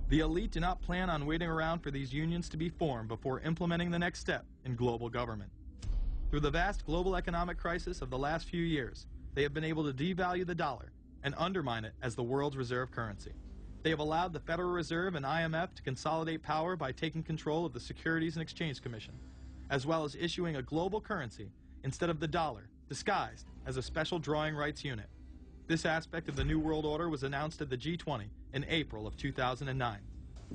The elite do not plan on waiting around for these unions to be formed before implementing the next step in global government. Through the vast global economic crisis of the last few years, they have been able to devalue the dollar and undermine it as the world's reserve currency. They have allowed the Federal Reserve and IMF to consolidate power by taking control of the Securities and Exchange Commission, as well as issuing a global currency instead of the dollar, disguised as a special drawing rights unit. This aspect of the New World Order was announced at the G20 in April of 2009.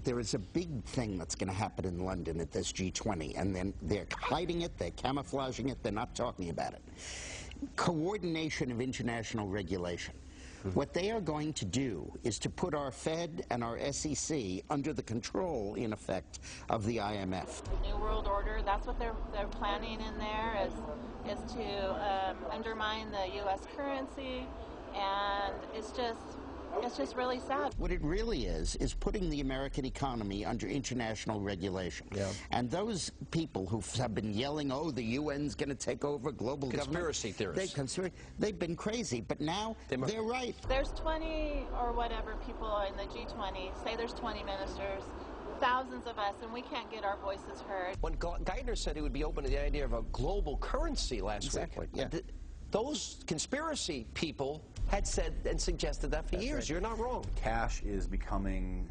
There is a big thing that's going to happen in London at this G20, and then they're hiding it, they're camouflaging it, they're not talking about it. Coordination of international regulation. What they are going to do is to put our Fed and our SEC under the control, in effect, of the IMF. The New World Order, that's what they're planning in there, is to undermine the U.S. currency, and it's just really sad. What it really is putting the American economy under international regulation. Yeah. And those people who have been yelling, oh, the UN's going to take over global conspiracy theorists. They've been crazy, but now they're right. There's 20 or whatever people in the G20, say there's 20 ministers, thousands of us, and we can't get our voices heard. When Geithner said he would be open to the idea of a global currency last week, yeah. Those conspiracy people had said and suggested that for years. Right. You're not wrong. Cash is becoming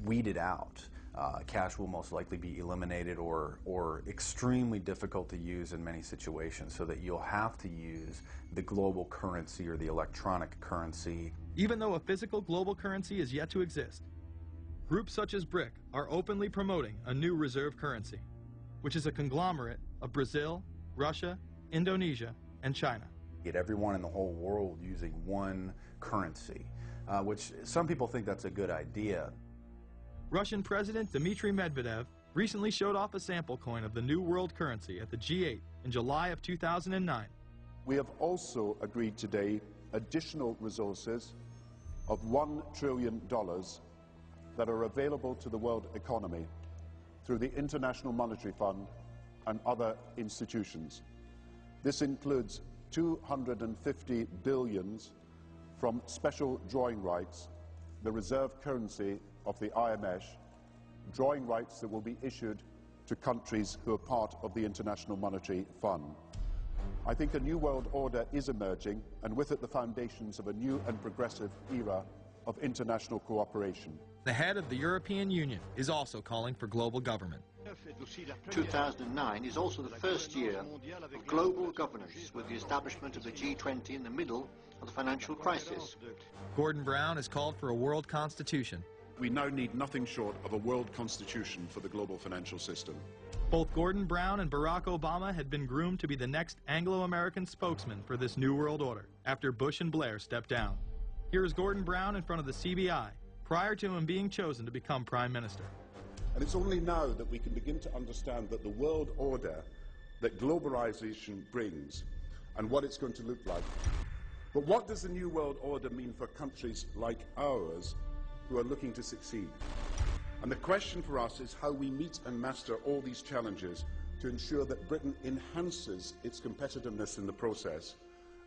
weeded out. Cash will most likely be eliminated or extremely difficult to use in many situations, so that you'll have to use the global currency or the electronic currency. Even though a physical global currency is yet to exist, groups such as BRIC are openly promoting a new reserve currency, which is a conglomerate of Brazil, Russia, Indonesia, and China. Get everyone in the whole world using one currency, which some people think that's a good idea. Russian President Dmitry Medvedev recently showed off a sample coin of the new world currency at the G8 in July of 2009. We have also agreed today additional resources of $1 trillion that are available to the world economy through the International Monetary Fund and other institutions. This includes 250 billion from special drawing rights, the reserve currency of the IMF, drawing rights that will be issued to countries who are part of the International Monetary Fund. I think a new world order is emerging, and with it the foundations of a new and progressive era of international cooperation. The head of the European Union is also calling for global government. 2009 is also the first year of global governance, with the establishment of the G20 in the middle of the financial crisis. Gordon Brown has called for a world constitution. We now need nothing short of a world constitution for the global financial system. Both Gordon Brown and Barack Obama had been groomed to be the next Anglo-American spokesman for this new world order after Bush and Blair stepped down. Here is Gordon Brown in front of the CBI prior to him being chosen to become Prime Minister. And it's only now that we can begin to understand that the world order that globalization brings and what it's going to look like. But what does the new world order mean for countries like ours who are looking to succeed? And the question for us is how we meet and master all these challenges to ensure that Britain enhances its competitiveness in the process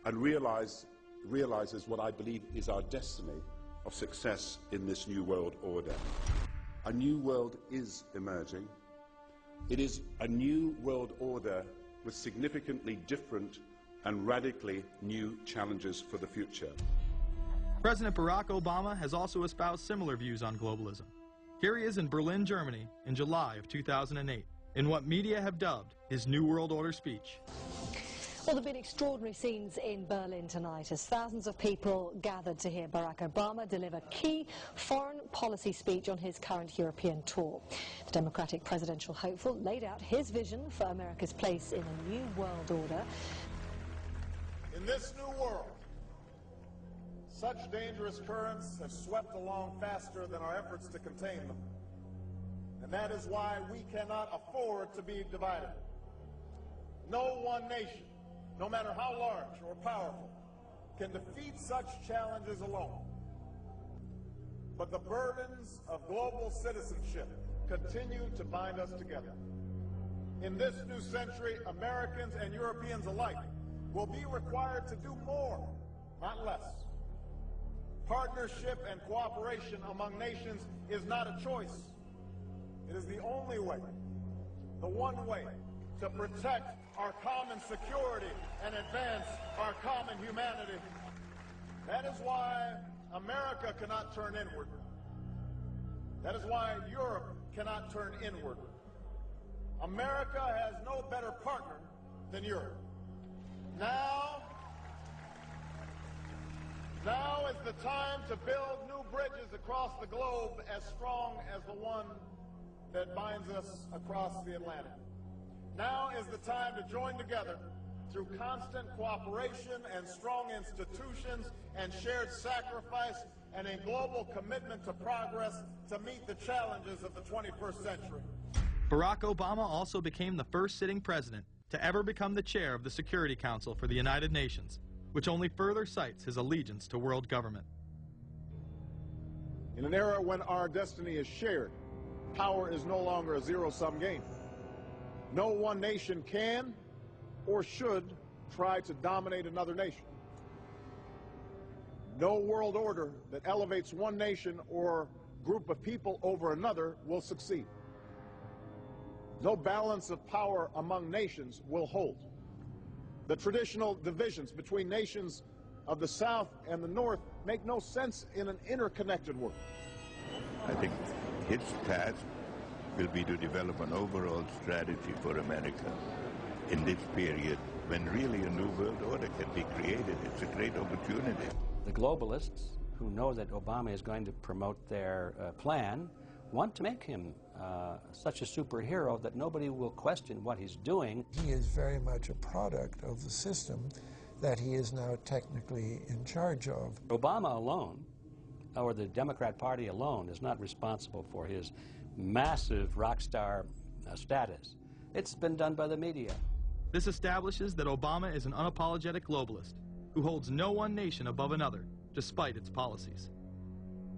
and realizes what I believe is our destiny of success in this new world order. A new world is emerging. It is a new world order with significantly different and radically new challenges for the future. President Barack Obama has also espoused similar views on globalism. Here he is in Berlin, Germany, in July of 2008, in what media have dubbed his New World Order speech. Well, there have been extraordinary scenes in Berlin tonight as thousands of people gathered to hear Barack Obama deliver key foreign policy speech on his current European tour. The Democratic presidential hopeful laid out his vision for America's place in a new world order. In this new world, such dangerous currents have swept along faster than our efforts to contain them. And that is why we cannot afford to be divided. No one nation, no matter how large or powerful, can defeat such challenges alone. But the burdens of global citizenship continue to bind us together. In this new century, Americans and Europeans alike will be required to do more, not less, Partnership and cooperation among nations is not a choice. It is the only way, the one way, to protect our common security and advance our common humanity. That is why America cannot turn inward. That is why Europe cannot turn inward. America has no better partner than Europe. Now is the time to build new bridges across the globe as strong as the one that binds us across the Atlantic. Now is the time to join together through constant cooperation and strong institutions and shared sacrifice and a global commitment to progress to meet the challenges of the 21st century. Barack Obama also became the first sitting president to ever become the chair of the Security Council for the United Nations, which only further cites his allegiance to world government. In an era when our destiny is shared, power is no longer a zero-sum game. No one nation can or should try to dominate another nation. No world order that elevates one nation or group of people over another will succeed. No balance of power among nations will hold. The traditional divisions between nations of the South and the North make no sense in an interconnected world. I think its task will be to develop an overall strategy for America in this period when really a new world order can be created. It's a great opportunity. The globalists, who know that Obama is going to promote their plan, want to make him such a superhero that nobody will question what he's doing. He is very much a product of the system that he is now technically in charge of. Obama alone, or the Democrat Party alone, is not responsible for his massive rock star status. It's been done by the media. This establishes that Obama is an unapologetic globalist who holds no one nation above another, despite its policies.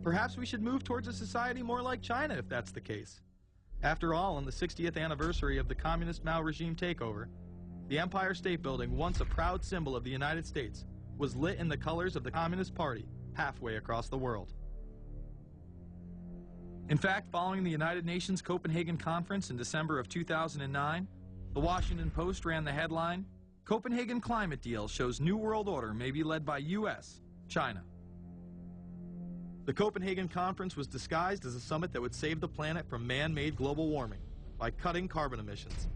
Perhaps we should move towards a society more like China if that's the case. After all, on the 60th anniversary of the communist Mao regime takeover, the Empire State Building, once a proud symbol of the United States, was lit in the colors of the Communist Party halfway across the world. In fact, following the United Nations Copenhagen Conference in December of 2009, the Washington Post ran the headline, "Copenhagen Climate Deal Shows New World Order May Be Led by U.S., China." The Copenhagen Conference was disguised as a summit that would save the planet from man-made global warming by cutting carbon emissions.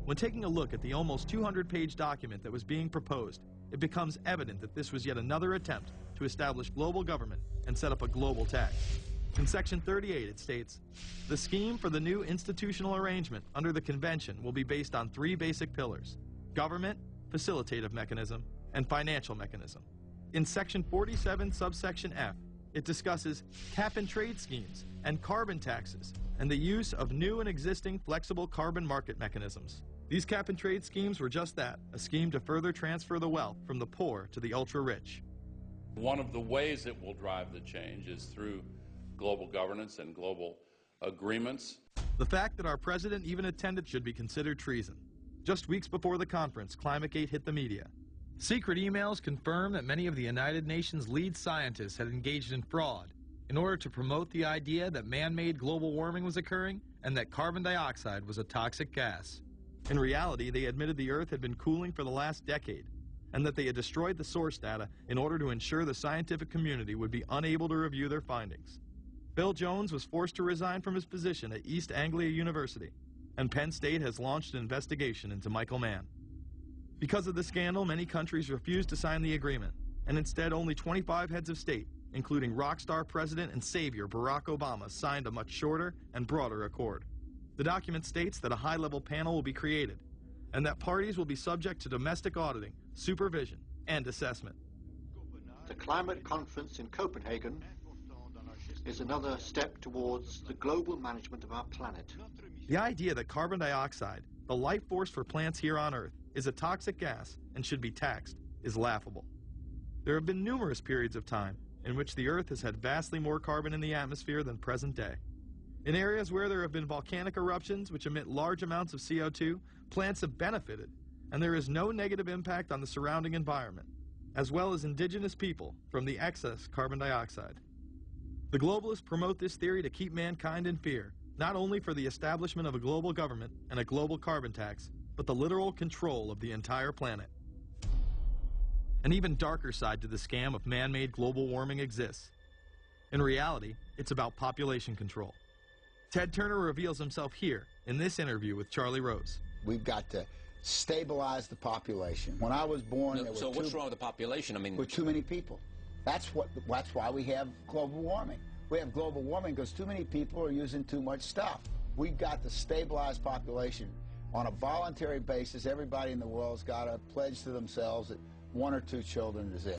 When taking a look at the almost 200-page document that was being proposed, it becomes evident that this was yet another attempt to establish global government and set up a global tax. In Section 38, it states, "The scheme for the new institutional arrangement under the Convention will be based on three basic pillars: government, facilitative mechanism, and financial mechanism." In Section 47, subsection F, it discusses cap-and-trade schemes and carbon taxes and the use of new and existing flexible carbon market mechanisms. These cap-and-trade schemes were just that, a scheme to further transfer the wealth from the poor to the ultra-rich. One of the ways it will drive the change is through global governance and global agreements. The fact that our president even attended should be considered treason. Just weeks before the conference, ClimateGate hit the media. Secret emails confirm that many of the United Nations lead scientists had engaged in fraud in order to promote the idea that man-made global warming was occurring and that carbon dioxide was a toxic gas. In reality, they admitted the Earth had been cooling for the last decade and that they had destroyed the source data in order to ensure the scientific community would be unable to review their findings. Bill Jones was forced to resign from his position at East Anglia University, and Penn State has launched an investigation into Michael Mann. Because of the scandal, many countries refused to sign the agreement, and instead only 25 heads of state, including rock star president and savior Barack Obama, signed a much shorter and broader accord. The document states that a high-level panel will be created, and that parties will be subject to domestic auditing, supervision, and assessment. The climate conference in Copenhagen is another step towards the global management of our planet. The idea that carbon dioxide, the life force for plants here on Earth, is a toxic gas and should be taxed is laughable. There have been numerous periods of time in which the Earth has had vastly more carbon in the atmosphere than present day. In areas where there have been volcanic eruptions which emit large amounts of CO2, plants have benefited, and there is no negative impact on the surrounding environment. as well as indigenous people from the excess carbon dioxide. The globalists promote this theory to keep mankind in fear, not only for the establishment of a global government and a global carbon tax, but the literal control of the entire planet. An even darker side to the scam of man-made global warming exists. In reality, it's about population control. Ted Turner reveals himself here in this interview with Charlie Rose. We've got to stabilize the population. When I was born, there were so what's wrong with the population? I mean, with too many people. That's why we have global warming. We have global warming because too many people are using too much stuff. We've got to stabilize population on a voluntary basis. Everybody in the world's got to pledge to themselves that 1 or 2 children is it.